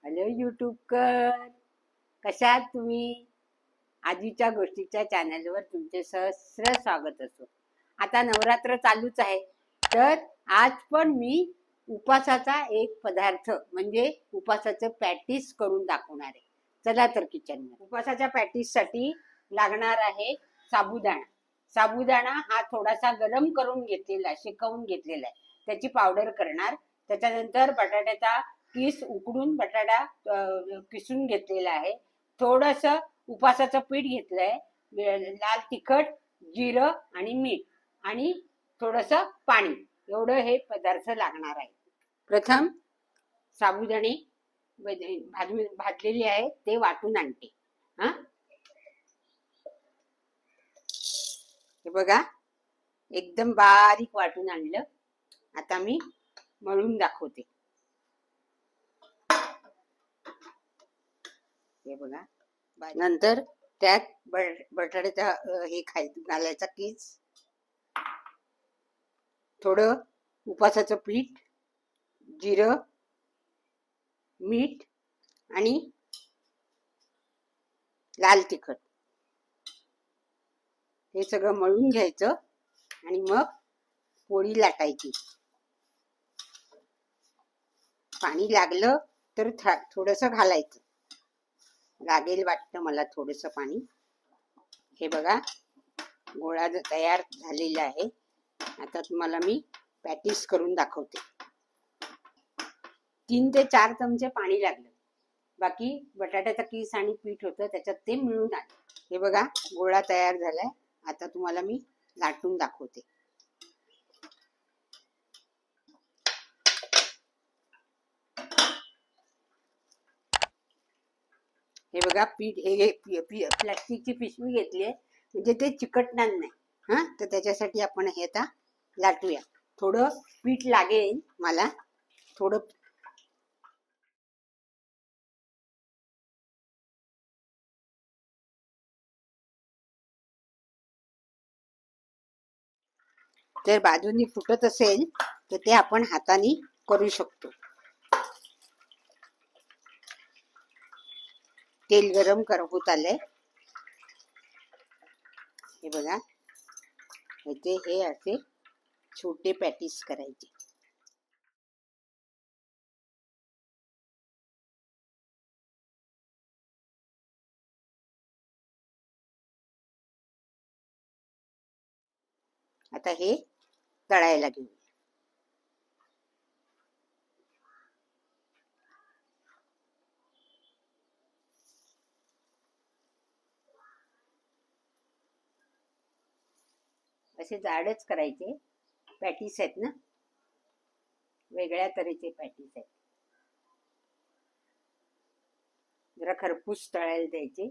Hello यूट्यूबकर, कशा आहात तुम्ही? आजीच्या गोष्टीच्या चॅनलवर तुमचे सहस्र स्वागत असो. आता नवरात्र चालूच आहे, तर आज पण मी उपासाचा एक पदार्थ म्हणजे उपासाचं पॅटीस करून दाखवणार आहे. चला तर किचनमध्ये. उपासाच्या पॅटीससाठी लागणार आहे साबुदाणा. साबुदाणा हा थोडासा गरम करून घेतलेला, शेकवून घेतलेला आहे. त्याची पावडर करणार. त्याच्यानंतर बटाट्याचा किस उकडून बटाटा किसून घेतलेला आहे. थोडंसं उपासाचं पीठ घेतलंय, लाल तिखट, जिरं आणि मीठ आणि थोडंसं पाणी, एवढं हे पदार्थ लागणार आहे. प्रथम साबुदाणे भाजलेले आहे ते वाटून आणते. हे बघा, एकदम बारीक वाटून आणलं. आता मी मळून दाखवते. हे बघा, नंतर त्यात बटाट्याचा हे घालायचा किस, थोडं उपासाचं पीठ, जिरं, मीठ आणि लाल तिखट हे सगळं मळून घ्यायचं आणि मग पोळी लाटायची. पाणी लागलं तर थोडंसं घालायचं. लागेल वाटतं मला थोडंसं पाणी. हे बघा, गोळा तयार झालेला आहे. आता तुम्हाला मी पॅटीस करून दाखवते. 3 ते 4 चमचे पाणी लागलं. बाकी बटाट्याचा किस आणि पीठ होतं त्याच्यात ते मिळून आलं. हे बघा, गोळा तयार झालाय. आता तुम्हाला मी लाटून दाखवते. हे बघा, पीठ हे प्लास्टिकची पिशवी घेतली आहे म्हणजे ते चिकटणार नाही. तर त्याच्यासाठी आपण हे आता लाटूया. थोडं पीठ लागेल मला, थोडं जर बाजूनी फुटत असेल तर ते आपण हाताने करू शकतो. तेल गरम होत आलंय. हे बघा, हे असे छोटे पॅटीस करायचे. आता हे तळायला घेऊ. असे जाडच करायचे. पॅटीस आहेत ना, वेगळ्या तऱ्हेचे पॅटीस आहेत. जरा खरपूस तळायला द्यायचे.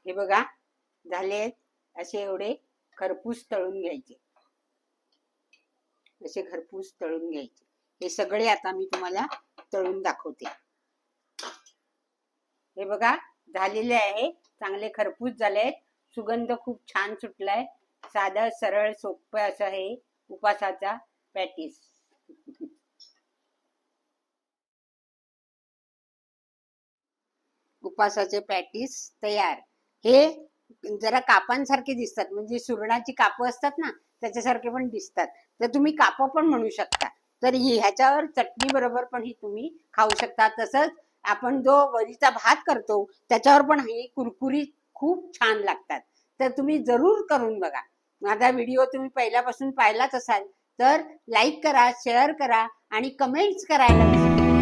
हे बघा, झाले. असे एवढे खरपूस तळून घ्यायचे. असे खरपूस तळून घ्यायचे. हे सगळे आता मी तुम्हाला तळून दाखवते. हे बघा, झालेले आहे. चांगले खरपूस झाले. सुगंध खूप छान सुटलाय. साधं सरळ सोपं असं हे उपासाचा पॅटीस. उपासाचे पॅटीस तयार. हे जरा कापांसारखे दिसतात, म्हणजे सुरणाची कापं असतात ना, त्याच्यासारखे पण दिसतात. तर तुम्ही कापं पण म्हणू शकता. तर ह्याच्यावर चटणी बरोबर पण ही तुम्ही खाऊ शकता. तसंच आपण जो वरीचा भात करतो त्याच्यावर पण हे कुरकुरीत खूप छान लागतात. तर तुम्ही जरूर करून बघा. माझा व्हिडिओ तुम्ही पहिल्यापासून पाहिलाच असाल तर लाईक करा, शेअर करा आणि कमेंट्स करायला विसरू नका.